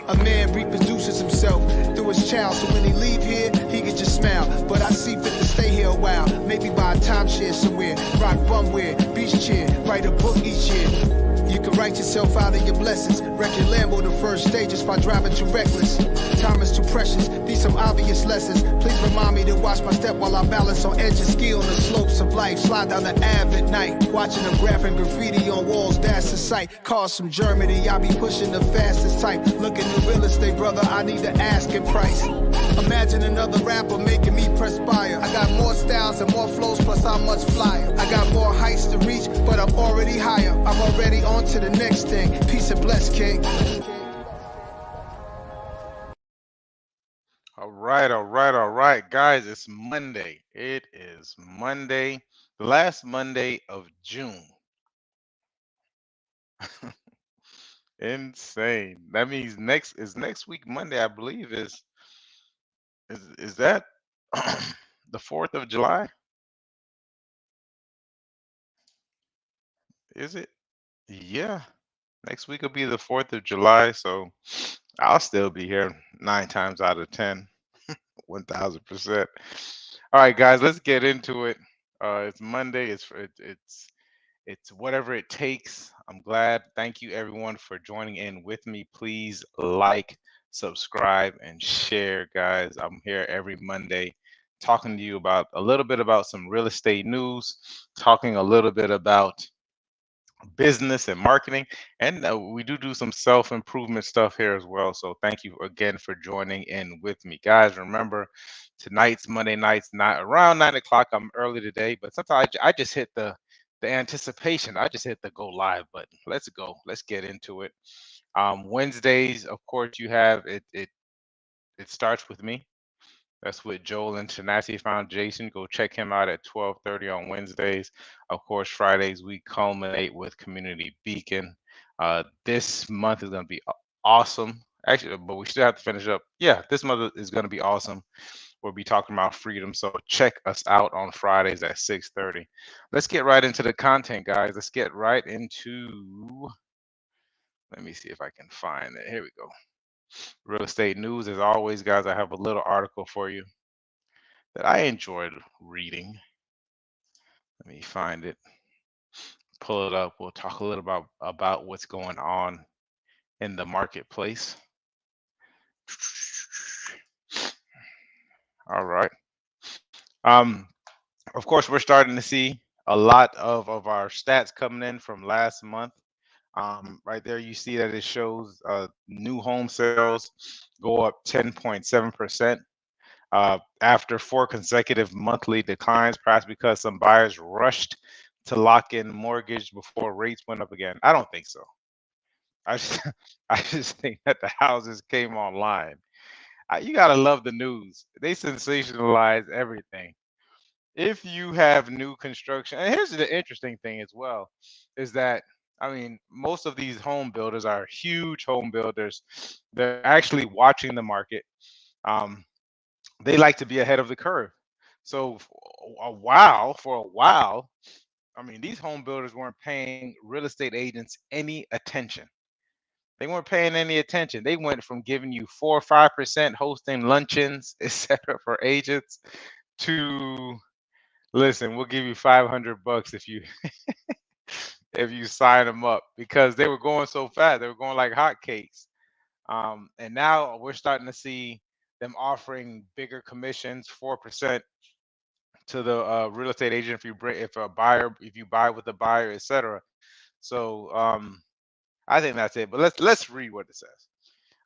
A man reproduces himself through his child, so when he leave here, he can just smile. But I see fit to stay here a while, maybe buy a timeshare somewhere, rock bumwear, beach chair, write a book each year. You can write yourself out of your blessings. Wreck your Lambo the first stages by driving too reckless. Time is too precious, these some obvious lessons. Please remind me to watch my step while I balance on edges, ski on the slopes of life. Slide down the Ave at night, watching them graphic graffiti on walls, that's the sight. Cars from Germany, I be pushing the fastest type. Looking at real estate, brother, I need the asking price. Imagine another rapper making me perspire. I got more styles and more flows, plus I'm much flyer. I got more heights to reach, but I'm already higher. I'm already on to the next thing. Peace and bless, King. All right, guys. It's Monday. It is Monday, the last Monday of June. Insane. That means next week Monday, I believe is that the 4th of July? Is it? Yeah. Next week will be the 4th of July, so I'll still be here 9 times out of 10. 1000%. All right, guys, let's get into it. It's Monday. It's whatever it takes. I'm glad. Thank you everyone for joining in with me. Please like, subscribe, and share, guys. I'm here every Monday talking to you about a little bit about some real estate news, talking a little bit about business and marketing, and we do some self-improvement stuff here as well. So thank you again for joining in with me, guys. Remember, tonight's Monday nights, not around 9 o'clock. I'm early today, but sometimes I just hit the anticipation. I just hit the go live button. Let's go. Let's get into it. Wednesdays, of course, you have it starts with me. That's with Joel International Foundation. Go check him out at 12:30 on Wednesdays. Of course, Fridays we culminate with Community Beacon. This month is going to be awesome. Actually, but we still have to finish up. Yeah, this month is going to be awesome. We'll be talking about freedom. So check us out on Fridays at 6:30. Let's get right into the content, guys. Let's get right into. Let me see if I can find it. Here we go. Real estate news. As always, guys, I have a little article for you that I enjoyed reading. Let me find it, pull it up. We'll talk a little about what's going on in the marketplace. All right. Of course, we're starting to see a lot of our stats coming in from last month. Right there, you see that it shows new home sales go up 10.7%. After 4 consecutive monthly declines, perhaps because some buyers rushed to lock in mortgage before rates went up again. I don't think so. I just, I just think that the houses came online. You gotta love the news. They sensationalize everything. If you have new construction, and here's the interesting thing as well, is that I mean, most of these home builders are huge home builders. They're actually watching the market. Um, they like to be ahead of the curve. So for a while, I mean, these home builders weren't paying real estate agents any attention. They weren't paying any attention. They went from giving you 4 or 5% hosting luncheons, etc., for agents to listen, we'll give you $500 if you if you sign them up, because they were going so fast. They were going like hotcakes. And now we're starting to see them offering bigger commissions, 4% to the real estate agent if you buy with a buyer, etc. So I think that's it. But let's read what it says.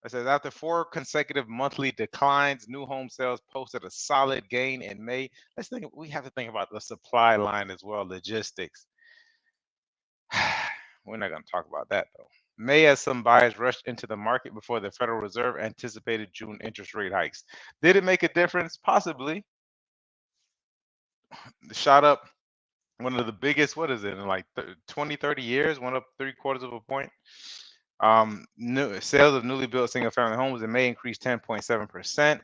It says after 4 consecutive monthly declines, new home sales posted a solid gain in May. We have to think about the supply line as well, logistics. We're not going to talk about that though. May, as some buyers rushed into the market before the Federal Reserve anticipated June interest rate hikes. Did it make a difference? Possibly. Shot up one of the biggest, what is it, in like 20, 30 years, went up 3/4 of a point. New sales of newly built single family homes in May increased 10.7%.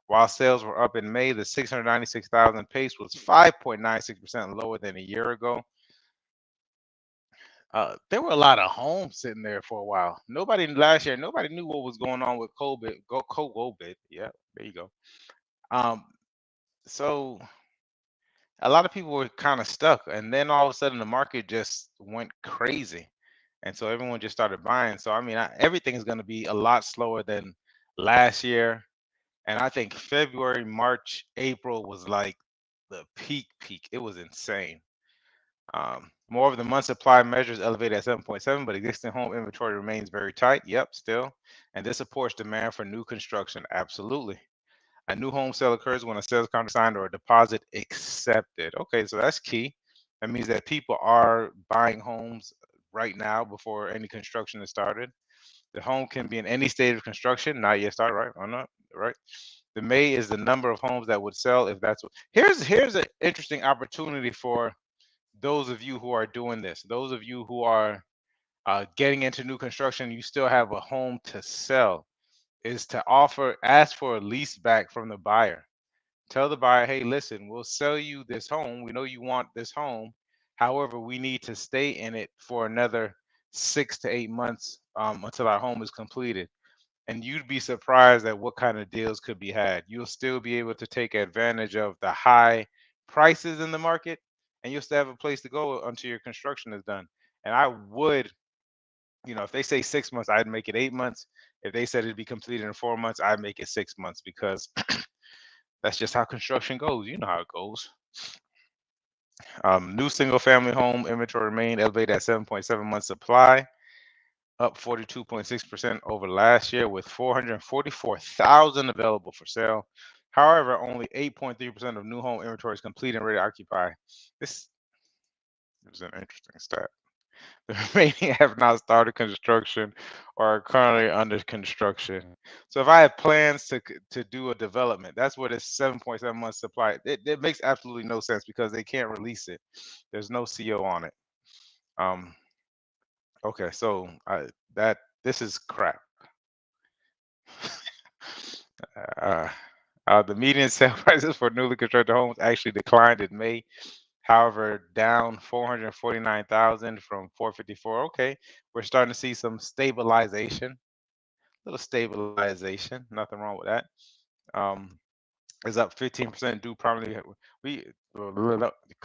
While sales were up in May, the 696,000 pace was 5.96% lower than a year ago. there were a lot of homes sitting there for a while. Nobody last year, nobody knew what was going on with COVID. COVID. Yeah, there you go. Um, so a lot of people were kind of stuck, and then all of a sudden the market just went crazy, and so everyone just started buying. So I mean, everything is going to be a lot slower than last year, and I think February, March, April was like the peak. It was insane. More of the month supply measures elevated at 7.7, but existing home inventory remains very tight. Yep, still. And this supports demand for new construction. Absolutely. A new home sale occurs when a sales contract is signed or a deposit accepted. Okay, so that's key. That means that people are buying homes right now before any construction is started. The home can be in any state of construction, not yet started, right? Or not, right? The May is the number of homes that would sell if that's what. Here's an interesting opportunity for those of you who are doing this, those of you who are getting into new construction, you still have a home to sell, is to ask for a lease back from the buyer. Tell the buyer, hey, listen, we'll sell you this home. We know you want this home. However, we need to stay in it for another 6 to 8 months until our home is completed. And you'd be surprised at what kind of deals could be had. You'll still be able to take advantage of the high prices in the market, and you'll still have a place to go until your construction is done. And I would, if they say 6 months, I'd make it 8 months. If they said it'd be completed in 4 months, I'd make it 6 months because that's just how construction goes. You know how it goes. New single family home inventory remained elevated at 7.7 months supply, up 42.6% over last year, with 444,000 available for sale. However, only 8.3% of new home inventory is complete and ready to occupy. This is an interesting stat. The remaining have not started construction or are currently under construction. So if I have plans to do a development, that's where this 7.7 months supply. It makes absolutely no sense because they can't release it. There's no CO on it. Um, okay, so that this is crap. Uh, the median sale prices for newly constructed homes actually declined in May. However, down 449,000 from 454. Okay, we're starting to see some stabilization, little stabilization. Nothing wrong with that. Um, is up 15% due primarily we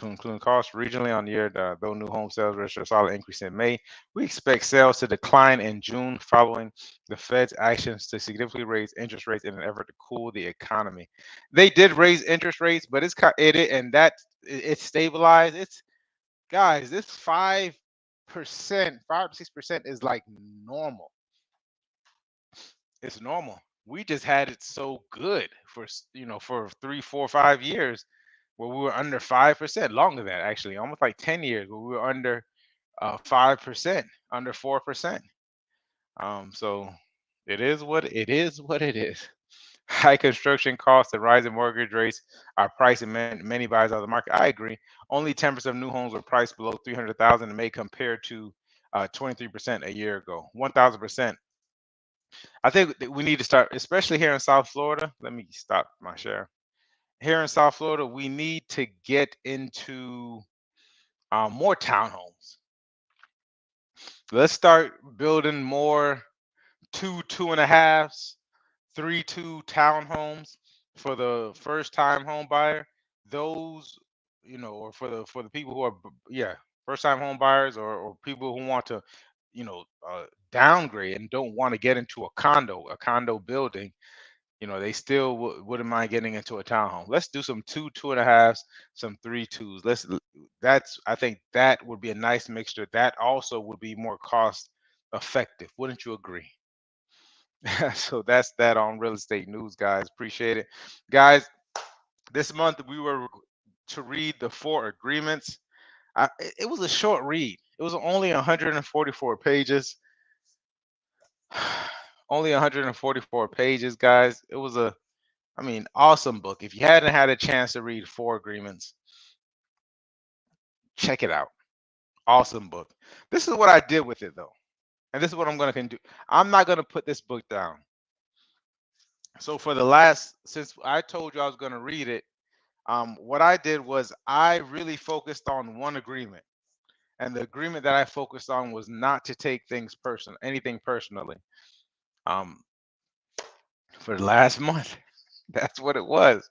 including costs regionally on the year. Though new home sales registered a solid increase in May, we expect sales to decline in June following the Fed's actions to significantly raise interest rates in an effort to cool the economy. They did raise interest rates, but it's stabilized. It's guys, this 5%, 5 to 6% is like normal. It's normal. We just had it so good for 3, 4, 5 years where we were under 5%, longer than that actually, almost like 10 years where we were under 5%, under 4%. So what it is. High construction costs and rising mortgage rates are pricing many buyers out of the market. I agree. Only 10% of new homes were priced below 300,000 in May compared to 23% a year ago. 1,000%. I think that we need to start, especially here in South Florida. Let me stop my share. Here in South Florida, we need to get into more townhomes. Let's start building more 2.5s, 3-2 townhomes for the first time home buyer. Those, or for the people who are, yeah, first time home buyers or people who want to, you know, uh, downgrade and don't want to get into a condo building. They still wouldn't mind getting into a townhome. Let's do some 2.5s, some 3-2s. I think that would be a nice mixture. That also would be more cost effective. Wouldn't you agree? So that's that on real estate news, guys. Appreciate it. Guys, this month we were to read the 4 agreements. It was a short read. It was only 144 pages. Only 144 pages, guys. It was awesome book. If you hadn't had a chance to read 4 agreements, check it out. Awesome book. This is what I did with it though. And this is what I'm going to do. I'm not going to put this book down. So since I told you I was going to read it, what I did was I really focused on one agreement. And the agreement that I focused on was not to take anything personally. Um, for the last month, that's what it was.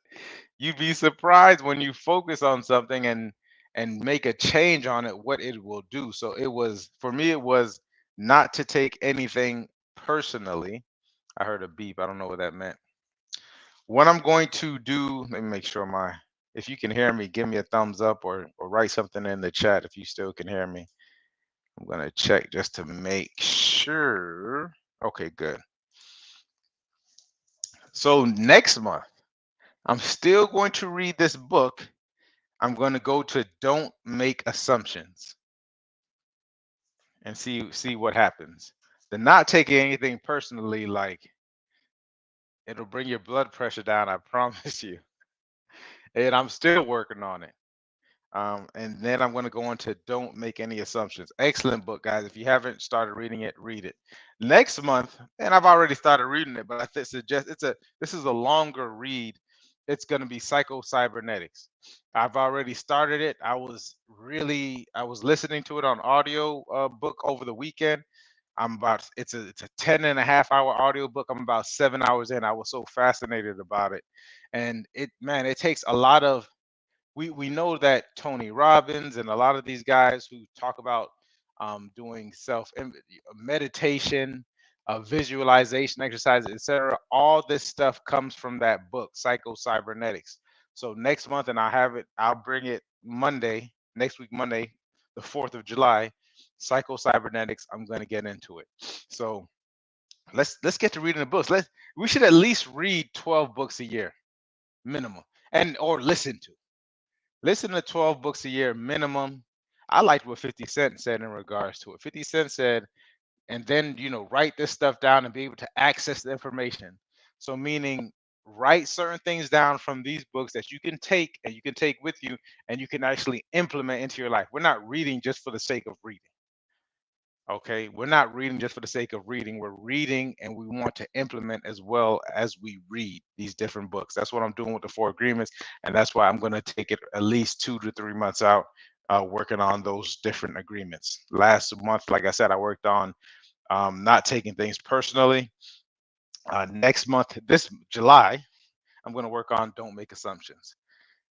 You'd be surprised when you focus on something and make a change on it, what it will do. So it was, for me, it was not to take anything personally. I heard a beep. I don't know what that meant. What I'm going to do, let me make sure if you can hear me, give me a thumbs up or write something in the chat if you still can hear me. I'm going to check just to make sure. Okay, good. So next month, I'm still going to read this book. I'm going to go to Don't Make Assumptions and see what happens. The not taking anything personally, like, it'll bring your blood pressure down, I promise you. And I'm still working on it. And then I'm going to go on to Don't Make Any Assumptions. Excellent book, guys. If you haven't started reading it, read it. Next month, and I've already started reading it, but I suggest this is a longer read. It's going to be Psycho Cybernetics. I've already started it. I was listening to it on audio book over the weekend. It's a 10 and a half hour audio book. I'm about 7 hours in. I was so fascinated about it. And it takes a lot of, we know that Tony Robbins and a lot of these guys who talk about doing meditation, visualization exercises, etc. All this stuff comes from that book, Psycho Cybernetics. So next month, and I'll bring it Monday, next week, Monday, the 4th of July, Psycho Cybernetics. I'm going to get into it. So let's get to reading the books. We should at least read 12 books a year, minimum, or listen to 12 books a year minimum. I liked what 50 Cent said in regards to it. 50 Cent said, and then, write this stuff down and be able to access the information. So meaning, write certain things down from these books that you can take with you, and you can actually implement into your life. We're not reading just for the sake of reading. Okay, we're not reading just for the sake of reading. We're reading and we want to implement as well as we read these different books. That's what I'm doing with the 4 agreements. And that's why I'm going to take it at least 2 to 3 months out working on those different agreements. Last month, like I said, I worked on not taking things personally. Next month, this July, I'm going to work on Don't Make Assumptions.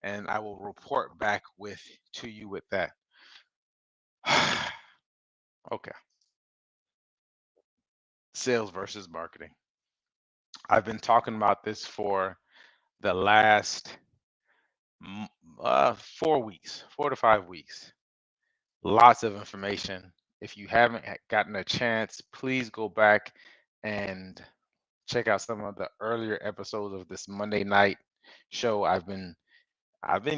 And I will report back to you with that. Okay. Sales versus marketing. I've been talking about this for the last 4 weeks, 4 to 5 weeks. Lots of information. If you haven't gotten a chance, please go back and check out some of the earlier episodes of this Monday night show. I've been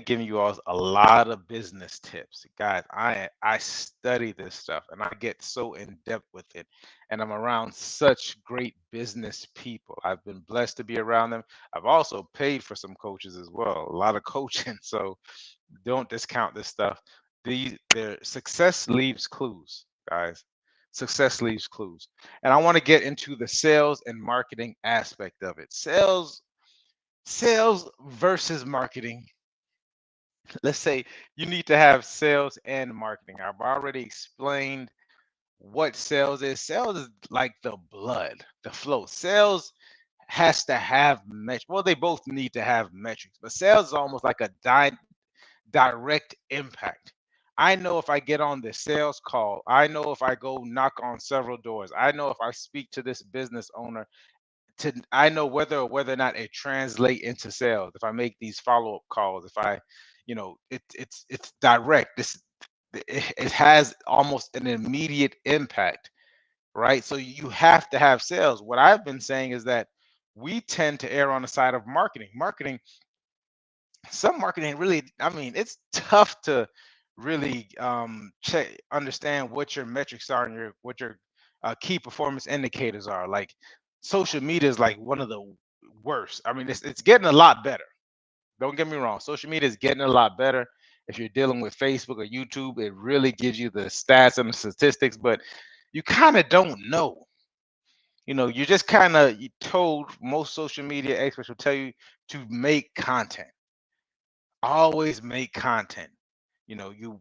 giving you all a lot of business tips, guys. I study this stuff and I get so in depth with it, and I'm around such great business people. I've been blessed to be around them. I've also paid for some coaches as well, a lot of coaching. So don't discount this stuff. Their success leaves clues, guys. Success leaves clues, and I want to get into the sales and marketing aspect of it. Sales versus marketing. Let's say you need to have sales and marketing. I've already explained what sales is. Sales is like the blood, the flow. Sales has to have metrics. Well, they both need to have metrics, but sales is almost like a direct impact. I know if I get on the sales call, I know if I go knock on several doors, I know if I speak to this business owner, I know whether or not it translate into sales. If I make these follow-up calls, if I, it's direct. It has almost an immediate impact, right? So you have to have sales. What I've been saying is that we tend to err on the side of marketing. Some marketing really, it's tough to really understand what your metrics are and what your key performance indicators are. Like, social media is like one of the worst. It's getting a lot better. Don't get me wrong. Social media is getting a lot better. If you're dealing with Facebook or YouTube, it really gives you the stats and the statistics, but you kind of don't know. You're just kind of told. Most social media experts will tell you to make content. Always make content. You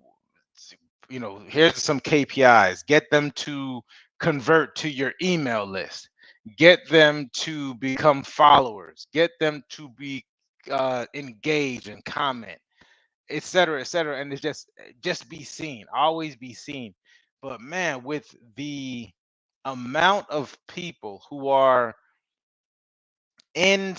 here's some KPIs. Get them to convert to your email list. Get them to become followers. Get them to be engaged and comment, et cetera, et cetera. And it's just be seen, always be seen. But man, with the amount of people who are in,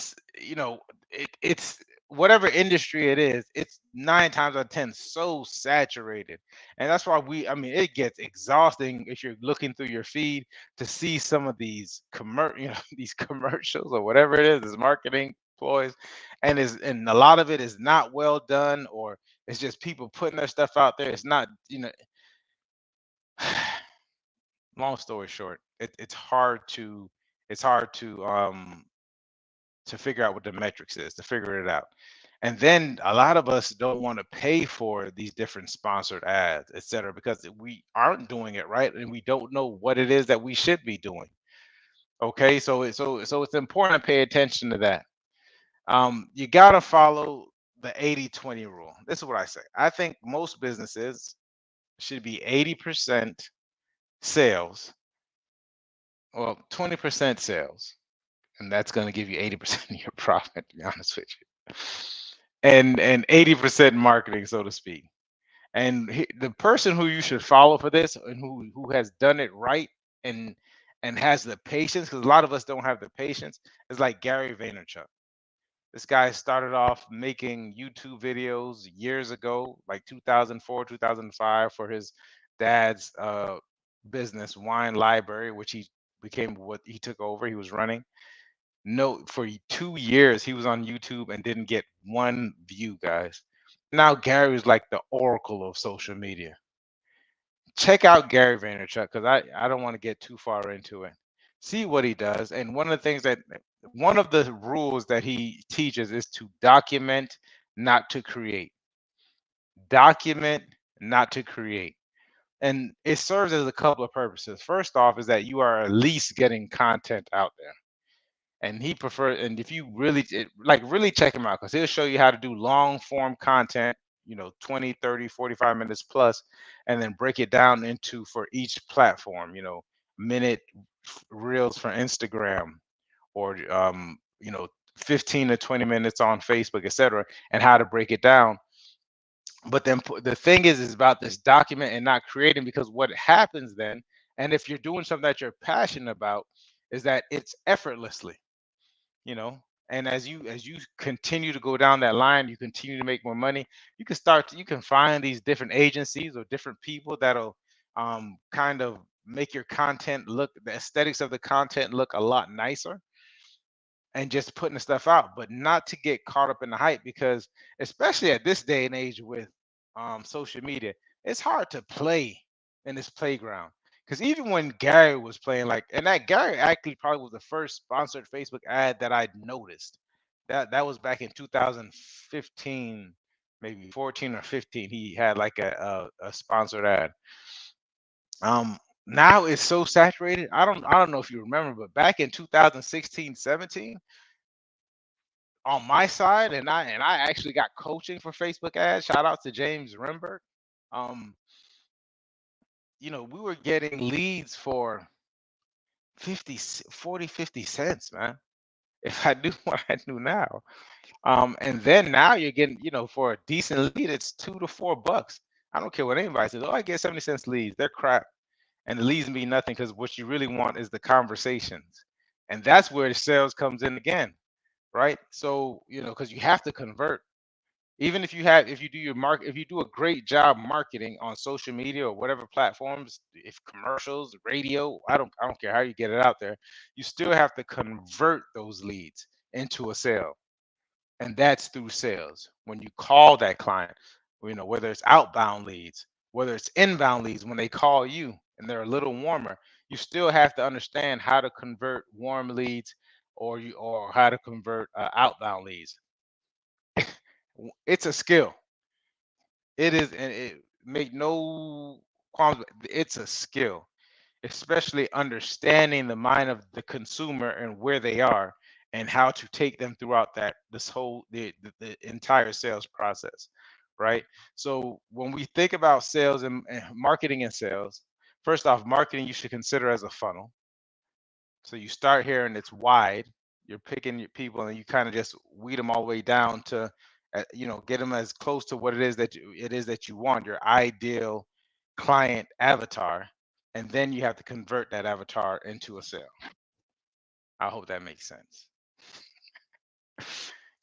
it's whatever industry it is, it's 9 times out of 10 so saturated. And that's why I mean, it gets exhausting if you're looking through your feed to see some of these these commercials or whatever it is, this marketing ploys, and a lot of it is not well done, or it's just people putting their stuff out there. It's not, long story short, it's hard to figure out what the metrics is, to figure it out. And then a lot of us don't want to pay for these different sponsored ads, et cetera, because we aren't doing it right and we don't know what it is that we should be doing. Okay, so it's important to pay attention to that. You gotta follow the 80-20 rule. This is what I say. I think most businesses should be 80% sales, well, 20% sales, and that's going to give you 80% of your profit, to be honest with you, and 80% marketing, so to speak. And the person who you should follow for this, and who has done it right, and has the patience, because a lot of us don't have the patience, is like Gary Vaynerchuk. This guy started off making YouTube videos years ago, like 2004, 2005, for his dad's business, Wine Library, which he became what he took over. He was running. No, for 2 years he was on YouTube and didn't get one view, guys. Now Gary is like the oracle of social media. Check out Gary Vaynerchuk, because I don't want to get too far into it. See what he does. And one of the rules that he teaches is to document, not to create. Document, not to create. And it serves as a couple of purposes. First off, is that you are at least getting content out there. And and if you really check him out, because he'll show you how to do long form content, 20, 30, 45 minutes plus, and then break it down into, for each platform, minute reels for Instagram, or 15 to 20 minutes on Facebook, etc., and how to break it down. But then the thing is about this document and not creating, because what happens then, and if you're doing something that you're passionate about, is that it's effortlessly, and as you continue to go down that line, you continue to make more money. You can find these different agencies or different people that'll kind of make your content look, the aesthetics of the content look a lot nicer, and just putting the stuff out, but not to get caught up in the hype, because especially at this day and age with social media, it's hard to play in this playground. Because even when Gary was playing, and that Gary actually probably was the first sponsored Facebook ad that I noticed. That was back in 2015, maybe 14 or 15. He had like a sponsored ad. Now it's so saturated. I don't know if you remember, but back in 2016, 17, on my side, and I actually got coaching for Facebook ads. Shout out to James Remberg. Um, we were getting leads for 40, 50 cents, man. If I knew what I knew now. And then now you're getting, for a decent lead, it's $2 to $4. I don't care what anybody says. Oh, I get 70 cents leads. They're crap. And the leads mean nothing, because what you really want is the conversations. And that's where the sales comes in again, right? So, because you have to convert. Even if you do a great job marketing on social media or whatever platforms, if commercials, radio, I don't care how you get it out there, you still have to convert those leads into a sale. And that's through sales. When you call that client, whether it's outbound leads, whether it's inbound leads, when they call you and they're a little warmer, you still have to understand how to convert warm leads, or how to convert outbound leads. It's a skill. It is, and it make no qualms. It's a skill, especially understanding the mind of the consumer and where they are, and how to take them throughout the entire sales process, right? So when we think about sales and marketing and sales, first off, marketing you should consider as a funnel. So you start here and it's wide. You're picking your people and you kind of just weed them all the way down to, get them as close to what it is that you want, your ideal client avatar, and then you have to convert that avatar into a sale. I hope that makes sense.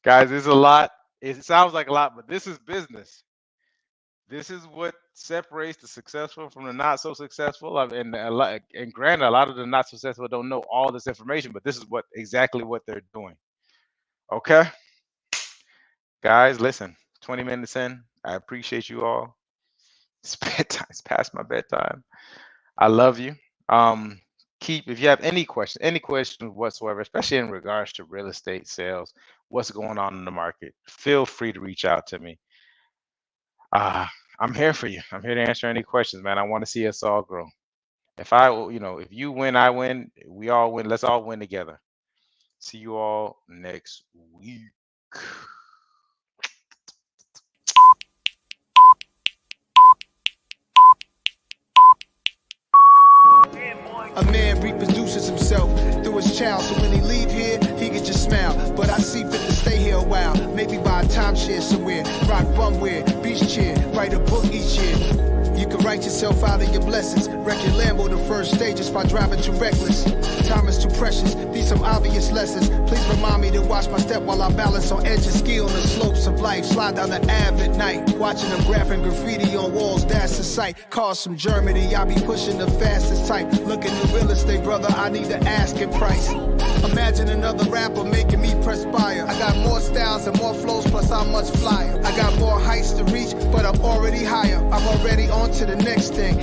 Guys, it's a lot. It sounds like a lot, but this is business. This is what separates the successful from the not so successful. And granted, a lot of the not successful don't know all this information, but this is exactly what they're doing. Okay, guys, listen. 20 minutes in, I appreciate you all. It's bedtime. It's past my bedtime. I love you. If you have any questions whatsoever, especially in regards to real estate sales, what's going on in the market, feel free to reach out to me. I'm here for you. I'm here to answer any questions, man. I want to see us all grow. If you win, I win. We all win. Let's all win together. See you all next week. A man reproduces himself through his child, so when he leave here, he can just smile. But I see fit to stay here a while, maybe buy a timeshare somewhere, rock bumware, beach chair, write a book each year. You can write yourself out of your blessings, wreck your Lambo the first stages by driving too reckless. Time is too precious, these some obvious lessons. Please remind me to watch my step while I balance on edges, ski on the slopes of life, slide down the Ave at night, watching them graphing graffiti on walls, that's the sight. Cars from Germany, I be pushing the fastest type. Looking at real estate, brother, I need to ask it price. Imagine another rapper making me perspire. I got more styles and more flows, plus I'm much flyer. I got more heights to reach, but I'm already higher. I'm already on to the next thing.